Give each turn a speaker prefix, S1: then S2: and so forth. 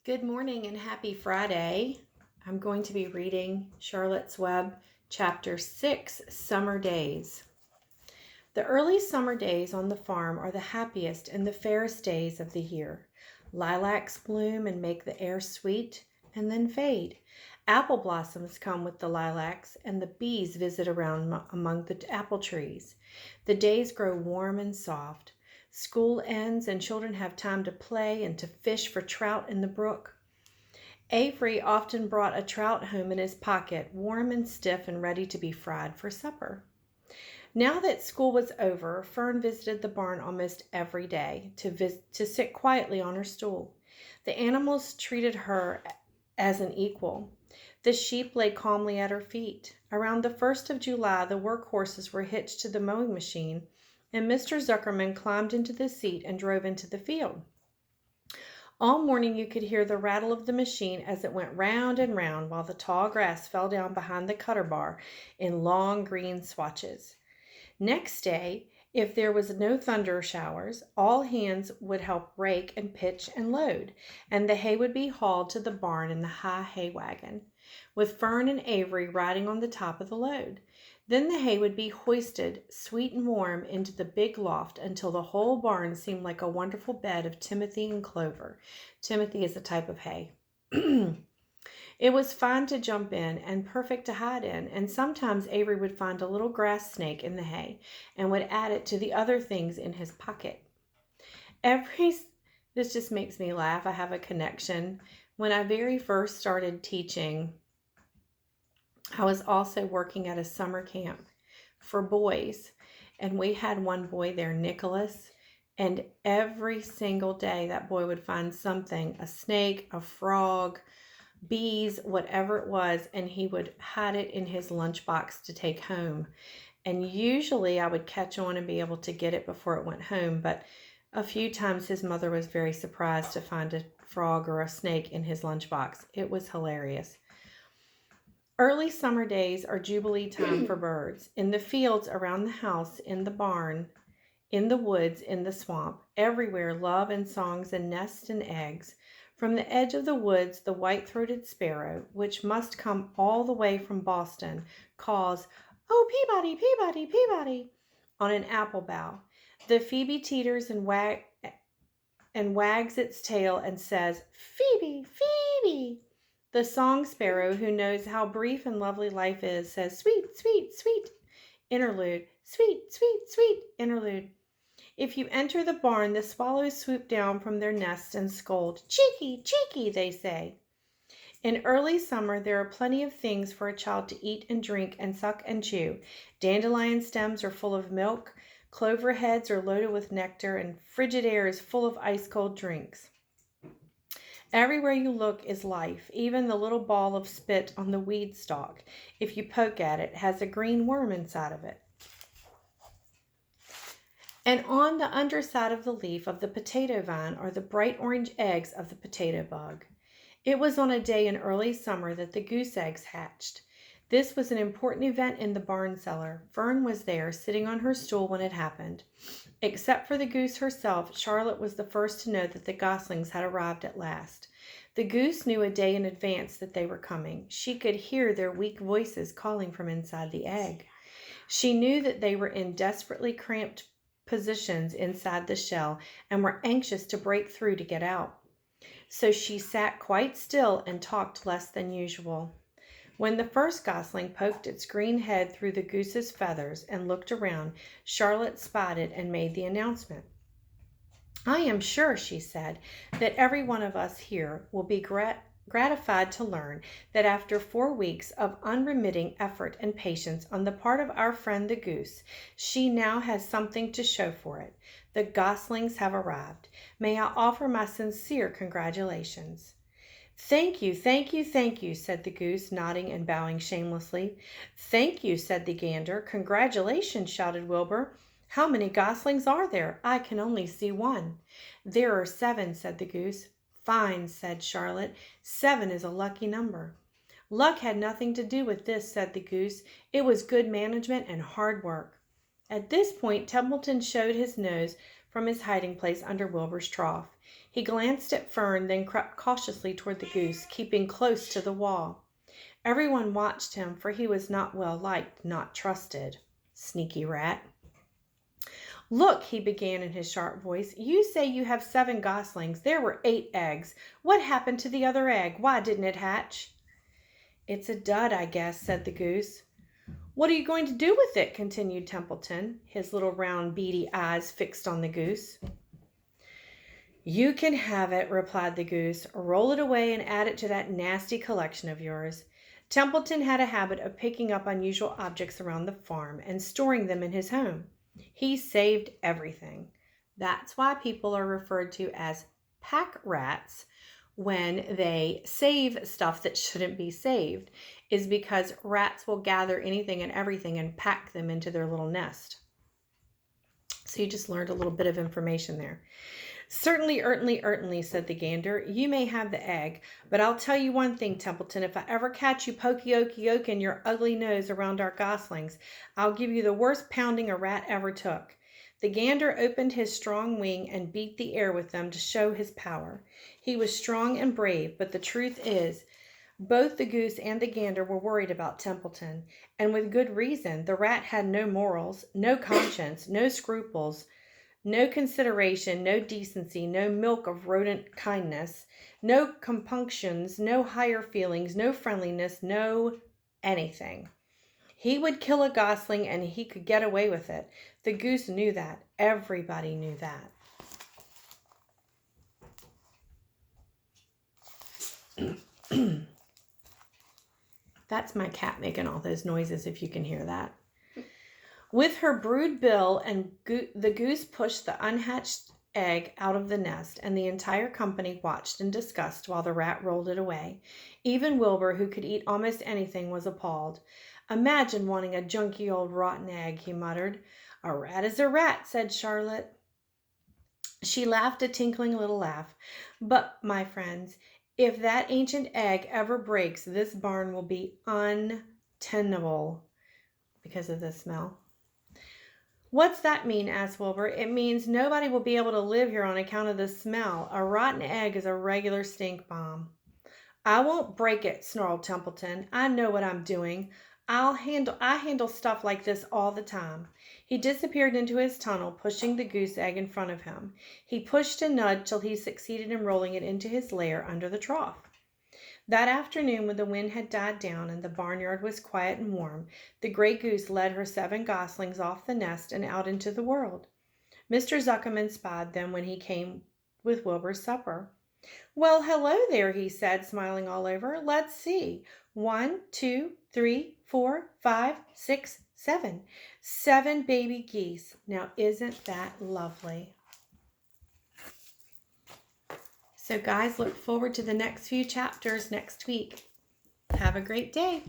S1: Good morning and happy Friday. I'm going to be reading Charlotte's Web, Chapter 6, Summer Days. The early summer days on the farm are the happiest and the fairest days of the year. Lilacs bloom and make the air sweet and then fade. Apple blossoms come with the lilacs, and the bees visit around among the apple trees. The days grow warm and soft. School ends and children have time to play and to fish for trout in the brook. Avery often brought a trout home in his pocket, warm and stiff and ready to be fried for supper. Now that school was over, Fern visited the barn almost every day to sit quietly on her stool. The animals treated her as an equal. The sheep lay calmly at her feet. Around the 1st of July, the workhorses were hitched to the mowing machine, and Mr. Zuckerman climbed into the seat and drove into the field. All morning you could hear the rattle of the machine as it went round and round while the tall grass fell down behind the cutter bar in long green swatches. Next day, if there was no thunder showers, all hands would help rake and pitch and load, and the hay would be hauled to the barn in the high hay wagon, with Fern and Avery riding on the top of the load. Then the hay would be hoisted, sweet and warm, into the big loft until the whole barn seemed like a wonderful bed of timothy and clover. Timothy is a type of hay. It was fine to jump in and perfect to hide in, and sometimes Avery would find a little grass snake in the hay and would add it to the other things in his pocket. This just makes me laugh. I have a connection. When I very first started teaching, I was also working at a summer camp for boys, and we had one boy there, Nicholas, and every single day that boy would find something, a snake, a frog, bees, whatever it was, and he would hide it in his lunchbox to take home. And usually I would catch on and be able to get it before it went home, but a few times his mother was very surprised to find a frog or a snake in his lunchbox. It was hilarious. Early summer days are jubilee time for birds. In the fields around the house, in the barn, in the woods, in the swamp, everywhere love and songs and nests and eggs. From the edge of the woods, the white-throated sparrow, which must come all the way from Boston, calls, "Oh, Peabody, Peabody, Peabody," on an apple bough. The phoebe teeters and wags its tail and says, "Phoebe, Phoebe." The song sparrow, who knows how brief and lovely life is, says, "Sweet, sweet, sweet interlude, sweet, sweet, sweet interlude." If you enter the barn, the swallows swoop down from their nests and scold. "Cheeky, cheeky," they say. In early summer, there are plenty of things for a child to eat and drink and suck and chew. Dandelion stems are full of milk, clover heads are loaded with nectar, and frigid air is full of ice-cold drinks. Everywhere you look is life. Even the little ball of spit on the weed stalk, if you poke at it, has a green worm inside of it. And on the underside of the leaf of the potato vine are the bright orange eggs of the potato bug. It was on a day in early summer that the goose eggs hatched. This was an important event in the barn cellar. Fern was there, sitting on her stool when it happened. Except for the goose herself, Charlotte was the first to know that the goslings had arrived at last. The goose knew a day in advance that they were coming. She could hear their weak voices calling from inside the egg. She knew that they were in desperately cramped positions inside the shell and were anxious to break through to get out. So she sat quite still and talked less than usual. When the first gosling poked its green head through the goose's feathers and looked around, Charlotte spied it and made the announcement. "I am sure," she said, "that every one of us here will be gratified to learn that after 4 weeks of unremitting effort and patience on the part of our friend the goose, she now has something to show for it. The goslings have arrived. May I offer my sincere congratulations?" "Thank you, thank you, thank you," said the goose, nodding and bowing shamelessly. "Thank you," said the gander. "Congratulations," shouted Wilbur. "How many goslings are there? I can only see one." "There are 7," said the goose. "Fine," said Charlotte. 7 is a lucky number." "Luck had nothing to do with this," said the goose. "It was good management and hard work." At this point, Templeton showed his nose from his hiding place under Wilbur's trough. He glanced at Fern, then crept cautiously toward the goose, keeping close to the wall. Everyone watched him, for he was not well liked, not trusted. Sneaky rat. "Look," he began in his sharp voice, "you say you have 7 goslings. There were 8 eggs. What happened to the other egg? Why didn't it hatch?" "It's a dud, I guess," said the goose. "What are you going to do with it?" continued Templeton, his little round beady eyes fixed on the goose. "You can have it," replied the goose. "Roll it away and add it to that nasty collection of yours." Templeton had a habit of picking up unusual objects around the farm and storing them in his home. He saved everything. That's why people are referred to as pack rats when they save stuff that shouldn't be saved, is because rats will gather anything and everything and pack them into their little nest. So you just learned a little bit of information there. Certainly, said the gander. "You may have the egg, but I'll tell you one thing, Templeton. If I ever catch you pokey-okey-oking your ugly nose around our goslings, I'll give you the worst pounding a rat ever took." The gander opened his strong wing and beat the air with them to show his power. He was strong and brave, but the truth is, both the goose and the gander were worried about Templeton, and with good reason. The rat had no morals, no conscience, no scruples, no consideration, no decency, no milk of rodent kindness, no compunctions, no higher feelings, no friendliness, no anything. He would kill a gosling and he could get away with it. The goose knew that. Everybody knew that. That's my cat making all those noises, if you can hear that. With her brood bill, and the goose pushed the unhatched egg out of the nest, and the entire company watched in disgust while the rat rolled it away. Even Wilbur, who could eat almost anything, was appalled. "Imagine wanting a junky old rotten egg," he muttered. "A rat is a rat," said Charlotte. She laughed a tinkling little laugh. "But, my friends, if that ancient egg ever breaks, this barn will be untenable because of the smell." "What's that mean?" asked Wilbur. "It means nobody will be able to live here on account of the smell. A rotten egg is a regular stink bomb." "I won't break it," snarled Templeton. "I know what I'm doing. I handle stuff like this all the time." He disappeared into his tunnel, pushing the goose egg in front of him. He pushed and nudged till he succeeded in rolling it into his lair under the trough. That afternoon, when the wind had died down and the barnyard was quiet and warm, the gray goose led her 7 goslings off the nest and out into the world. Mr. Zuckerman spied them when he came with Wilbur's supper. "Well, hello there," he said, smiling all over. "Let's see. 1, 2, 3, 4, 5, 6, 7. 7 baby geese. Now, isn't that lovely?" So guys, look forward to the next few chapters next week. Have a great day.